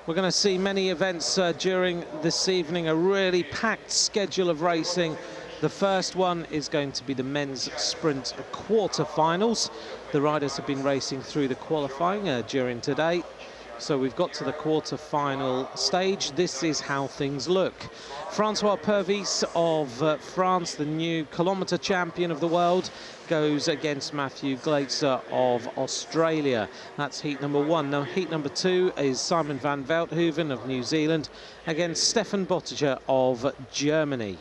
We're going to see many events during this evening, a really packed schedule of racing. The first one is going to be the men's sprint quarterfinals. The riders have been racing through the qualifying during today. So we've got to the quarter-final stage. This is how things look. Francois Pervis of France, the new kilometre champion of the world, goes against Glazer of Australia. That's heat number 1. Now, heat number 2 is Simon van VELTHOOVEN of New Zealand against Stefan Botticher of Germany.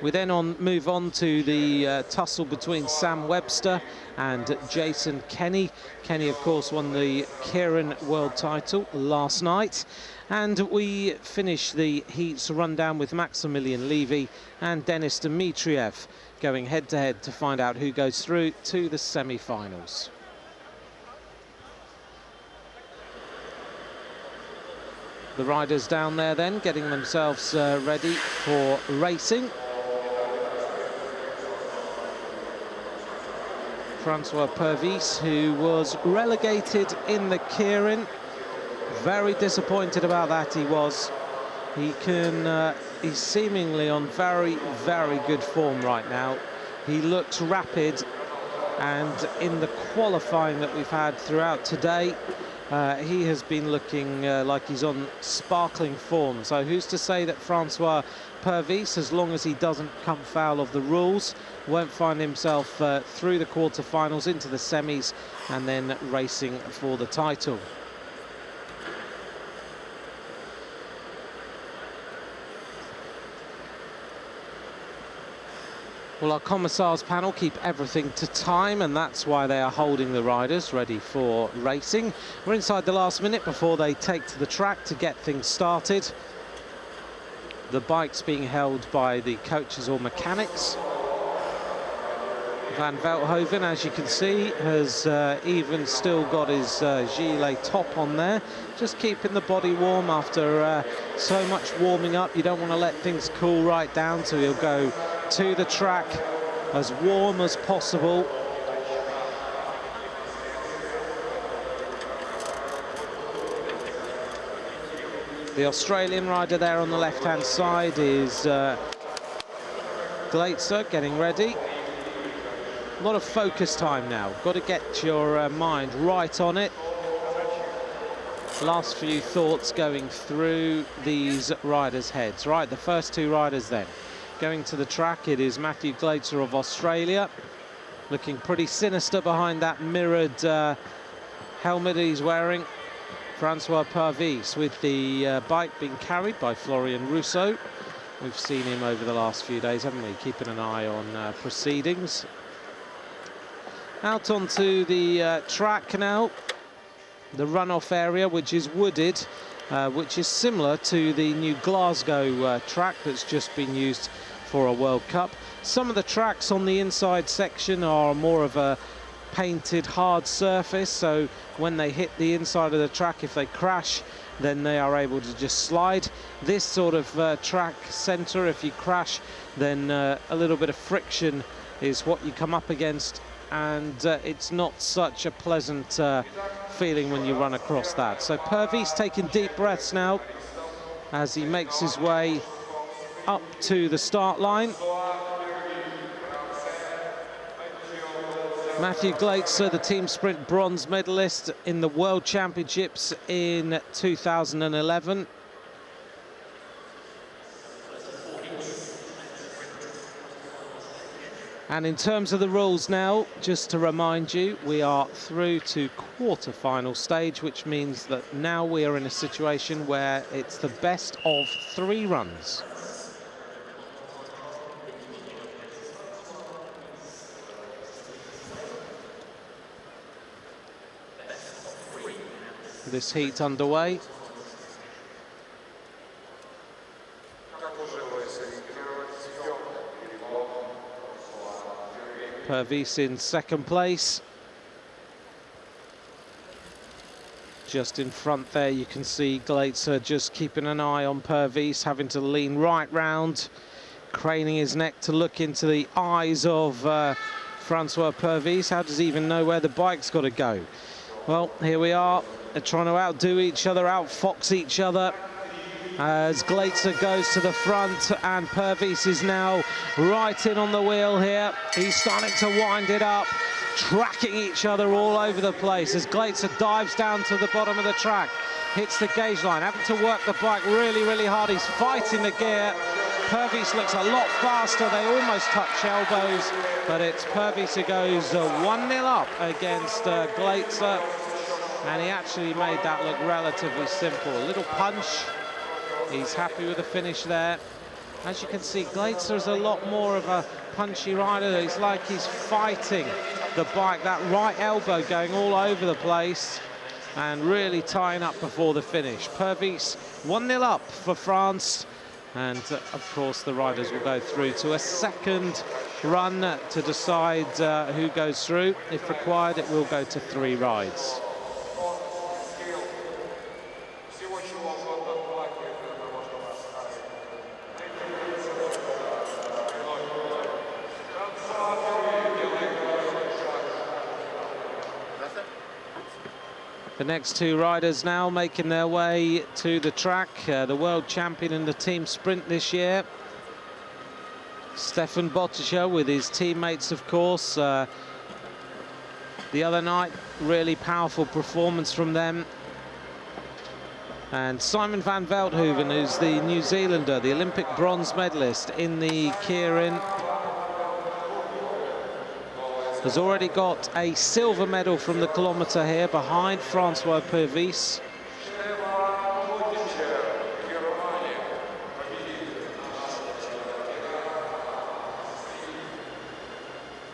We then move on to the tussle between Sam Webster and Jason Kenny. Kenny, of course, won the Keirin World title last night. And we finish the heats rundown with Maximilian Levy and Denis Dmitriev going head-to-head to find out who goes through to the semi-finals. The riders down there then getting themselves ready for racing. Francois Pervis, who was relegated in the Keirin. Very disappointed about that, he was. He's seemingly on very, very good form right now. He looks rapid, and in the qualifying that we've had throughout today, he has been looking like he's on sparkling form. So who's to say that Francois Pervis, as long as he doesn't come foul of the rules, won't find himself through the quarterfinals into the semis and then racing for the title. Well, our commissars panel keep everything to time, and that's why they are holding the riders ready for racing. We're inside the last minute before they take to the track to get things started. The bikes being held by the coaches or mechanics. Vanvhoen, as you can see, has even still got his gilet top on there, just keeping the body warm after so much warming up. You don't want to let things cool right down, so he'll go to the track as warm as possible. The Australian rider there on the left-hand side is GLAETZER getting ready. A lot of focus time now. Got to get your mind right on it. Last few thoughts going through these riders' heads. Right, the first two riders then. Going to the track, it is GLAETZER of Australia. Looking pretty sinister behind that mirrored helmet he's wearing. Francois Pervis with the bike being carried by Florian Rousseau. We've seen him over the last few days, haven't we? Keeping an eye on proceedings. Out onto the track now. The runoff area, which is wooded, which is similar to the new Glasgow track that's just been used for a World Cup. Some of the tracks on the inside section are more of a painted hard surface, so when they hit the inside of the track, if they crash, then they are able to just slide. This sort of track centre, if you crash, then a little bit of friction is what you come up against, and it's not such a pleasant feeling when you run across that. So Pervis taking deep breaths now as he makes his way up to the start line. GLAETZER, the team sprint bronze medalist in the World Championships in 2011. And in terms of the rules now, just to remind you, we are through to quarter-final stage, which means that now we are in a situation where it's the best of 3 runs. This heat underway. Pervis in second place. Just in front there, you can see GLAETZER just keeping an eye on Pervis, having to lean right round, craning his neck to look into the eyes of Francois Pervis. How does he even know where the bike's got to go? Well, here we are. They're trying to outdo each other, outfox each other. As Glazer goes to the front, and Pervis is now right in on the wheel here. He's starting to wind it up, tracking each other all over the place as Glazer dives down to the bottom of the track, hits the gauge line, having to work the bike really, really hard. He's fighting the gear. Pervis looks a lot faster. They almost touch elbows, but it's Pervis who goes 1-0 up against Glazer, and he actually made that look relatively simple. A little punch. He's happy with the finish there. As you can see, Glazer is a lot more of a punchy rider. It's like he's fighting the bike, that right elbow going all over the place and really tying up before the finish. Pervis 1-0 up for France. And of course, the riders will go through to a second run to decide who goes through. If required, it will go to 3 rides. The next 2 riders now making their way to the track. The world champion in the team sprint this year, Stefan Botticher, with his teammates, of course. The other night, really powerful performance from them. And Simon van Veldhoven, who's the New Zealander, the Olympic bronze medalist in the keirin, has already got a silver medal from the kilometre here behind Francois Pervis.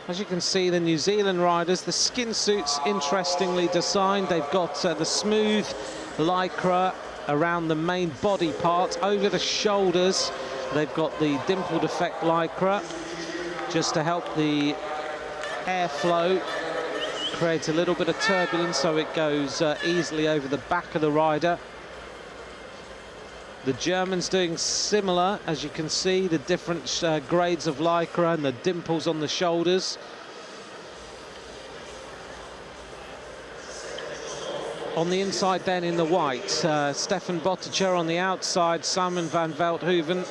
As you can see, the New Zealand riders, the skin suits interestingly designed. They've got the smooth lycra around the main body part. Over the shoulders, they've got the dimpled effect lycra, just to help the airflow, create a little bit of turbulence so it goes easily over the back of the rider. The Germans doing similar, as you can see, the different grades of lycra and the dimples on the shoulders. On the inside then in the white, Stefan Botticher on the outside, Simon van Veldhoven.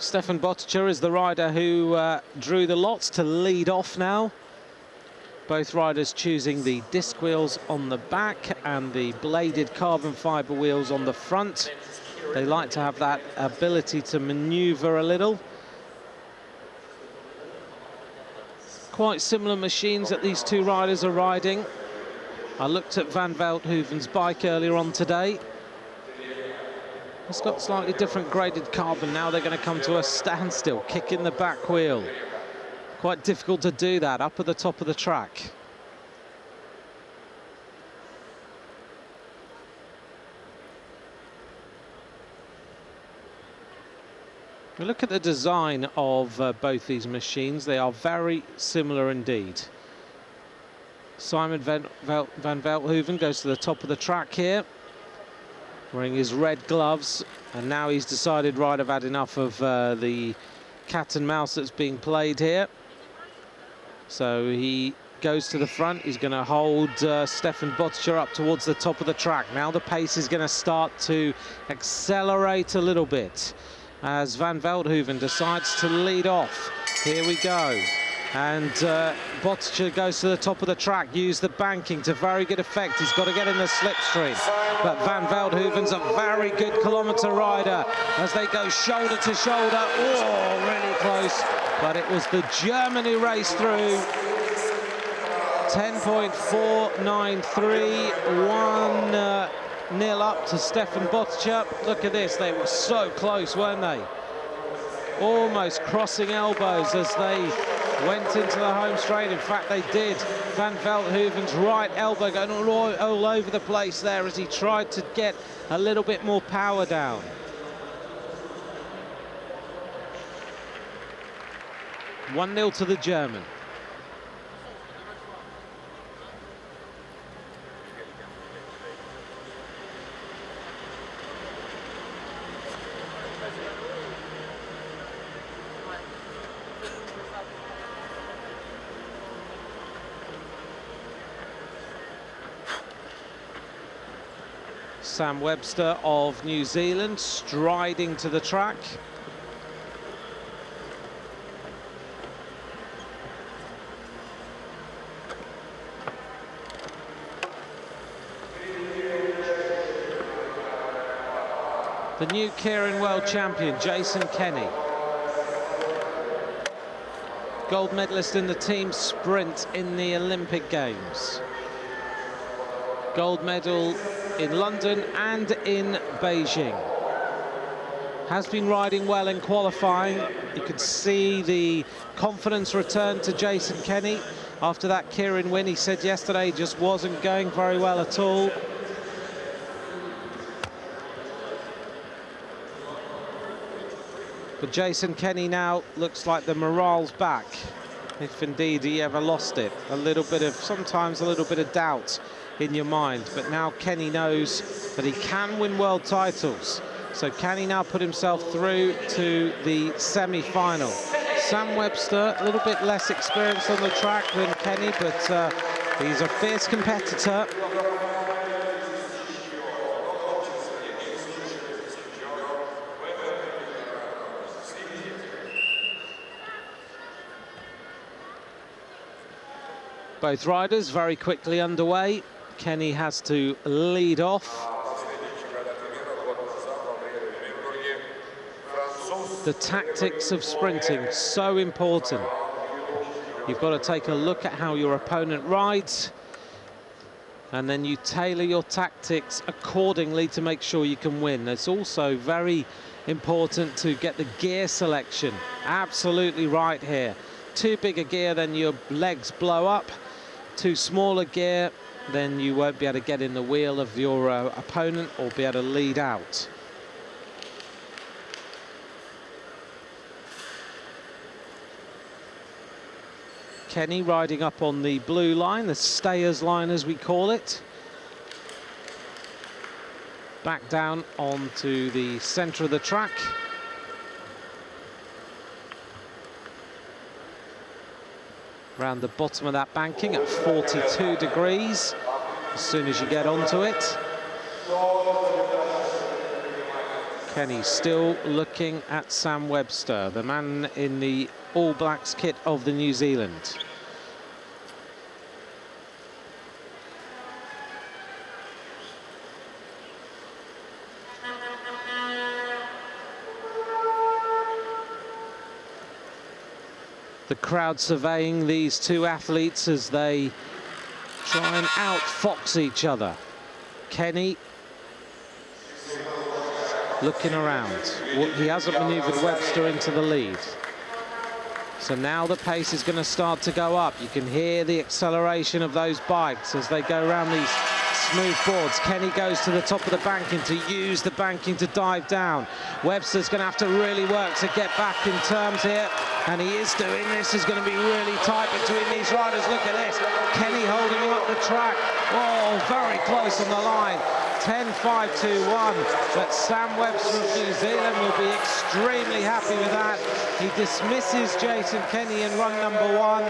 Stefan Botticher is the rider who drew the lots to lead off now. Both riders choosing the disc wheels on the back and the bladed carbon fibre wheels on the front. They like to have that ability to manoeuvre a little. Quite similar machines that these 2 riders are riding. I looked at Van Veldhoven's bike earlier on today. It's got slightly different graded carbon. Now they're going to come to a standstill, kicking the back wheel. Quite difficult to do that up at the top of the track. We look at the design of both these machines. They are very similar indeed. Simon van Veldhoven goes to the top of the track here, wearing his red gloves, and now he's decided, right, I've had enough of the cat and mouse that's being played here. So he goes to the front. He's going to hold Stefan Botticher up towards the top of the track. Now the pace is going to start to accelerate a little bit as Van Veldhoven decides to lead off. Here we go. And Botticher goes to the top of the track, use the banking to very good effect. He's got to get in the slipstream. But Van Veldhoven's a very good kilometre rider as they go shoulder to shoulder. Oh, really close. But it was the German who raced through. 10.493, 1-0 up to Stefan Botticher. Look at this, they were so close, weren't they? Almost crossing elbows as they went into the home straight. In fact, they did. Van Veldhoven's right elbow going all over the place there as he tried to get a little bit more power down. 1-0 to the German. Sam Webster of New Zealand striding to the track. The new Keirin World Champion, Jason Kenny. Gold medalist in the team sprint in the Olympic Games. Gold medal in London and in Beijing. Has been riding well in qualifying. You could see the confidence return to Jason Kenny after that Keirin win. He said yesterday he just wasn't going very well at all. But Jason Kenny now looks like the morale's back, if indeed he ever lost it. Sometimes a little bit of doubt in your mind, but now Kenny knows that he can win world titles. So can he now put himself through to the semi-final? Sam Webster, a little bit less experienced on the track than Kenny, but he's a fierce competitor. Both riders very quickly underway. Kenny has to lead off. The tactics of sprinting, so important. You've got to take a look at how your opponent rides, and then you tailor your tactics accordingly to make sure you can win. It's also very important to get the gear selection absolutely right here. Too big a gear, then your legs blow up. Too small a gear, then you won't be able to get in the wheel of your opponent or be able to lead out. Kenny riding up on the blue line, the stayers line as we call it. Back down onto the centre of the track. Around the bottom of that banking at 42 degrees as soon as you get onto it. Kenny still looking at Sam Webster, the man in the All Blacks kit of the New Zealand. The crowd surveying these two athletes as they try and outfox each other. Kenny looking around. He hasn't manoeuvred Webster into the lead. So now the pace is going to start to go up. You can hear the acceleration of those bikes as they go around these smooth boards. Kenny goes to the top of the banking to use the banking to dive down. Webster's going to have to really work to get back in terms here, and he is doing this. Is going to be really tight between these riders. Look at this. Kenny holding him up the track. Oh, very close on the line. 10-5-2-1, but Sam Webster of New Zealand will be extremely happy with that. He dismisses Jason Kenny in run number one.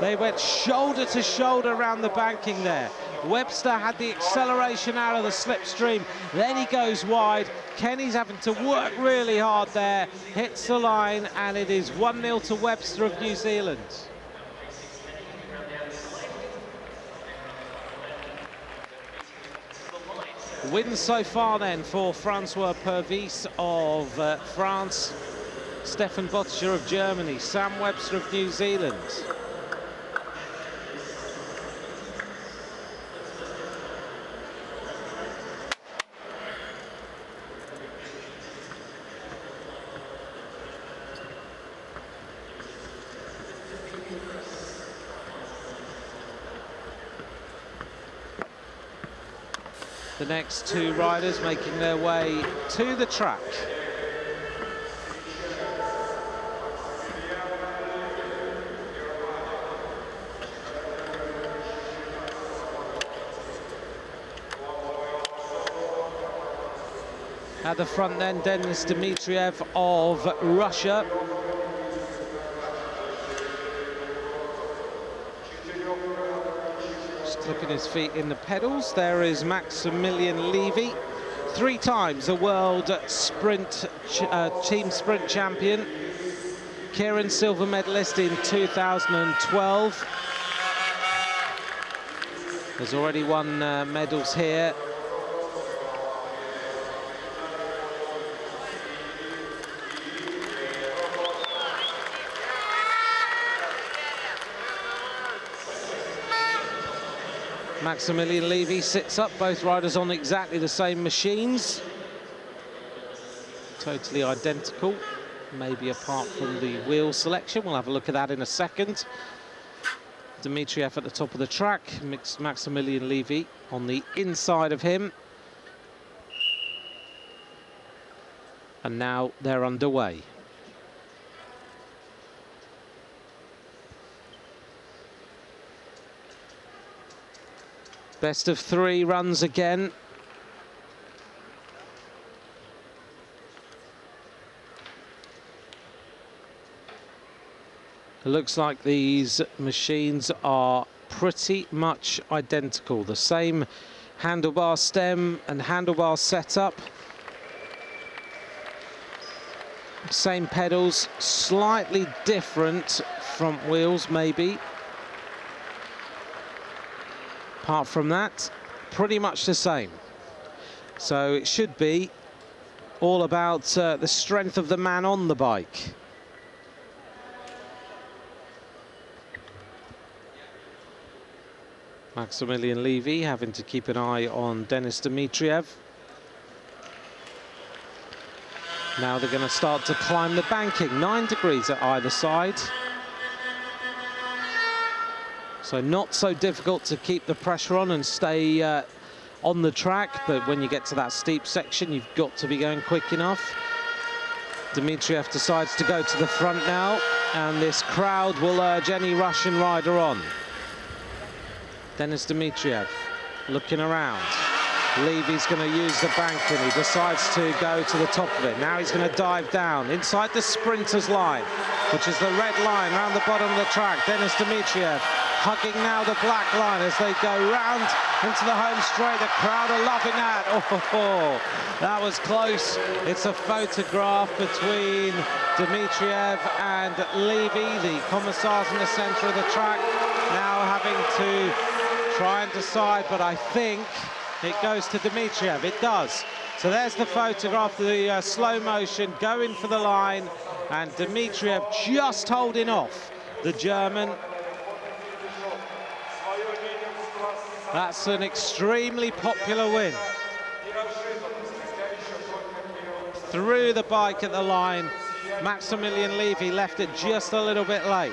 They went shoulder to shoulder around the banking there. Webster had the acceleration out of the slipstream, then he goes wide. Kenny's having to work really hard there, hits the line, and it is 1-0 to Webster of New Zealand. Wins so far then for Francois Pervis of France, Stefan Botticher of Germany, Sam Webster of New Zealand. The next two riders making their way to the track. At the front then, Denis Dmitriev of Russia. Just clipping his feet in the pedals. There is Maximilian Levy, 3 times a world sprint team sprint champion. Kieran, silver medalist in 2012. Has already won medals here. Maximilian Levy sits up, both riders on exactly the same machines. Totally identical, maybe apart from the wheel selection. We'll have a look at that in a second. Dmitriev at the top of the track, Maximilian Levy on the inside of him. And now they're underway. Best of 3 runs again. It looks like these machines are pretty much identical. The same handlebar stem and handlebar setup. Same pedals, slightly different front wheels maybe. Apart from that, pretty much the same. So it should be all about the strength of the man on the bike. Maximilian Levy having to keep an eye on Denis Dmitriev. Now they're going to start to climb the banking, 9 degrees at either side. So not so difficult to keep the pressure on and stay on the track, but when you get to that steep section, you've got to be going quick enough. Dmitriev decides to go to the front now, and this crowd will urge any Russian rider on. Denis Dmitriev looking around. Levy's going to use the banking. He decides to go to the top of it. Now he's going to dive down inside the sprinters line, which is the red line around the bottom of the track. Denis Dmitriev hugging now the black line as they go round into the home straight. The crowd are loving that. Oh, that was close. It's a photograph between Dmitriev and Levy, the commissars in the centre of the track, now having to try and decide, but I think it goes to Dmitriev. It does. So there's the photograph of the slow motion going for the line, and Dmitriev just holding off the German. That's an extremely popular win. Through the bike at the line, Maximilian Levy left it just a little bit late.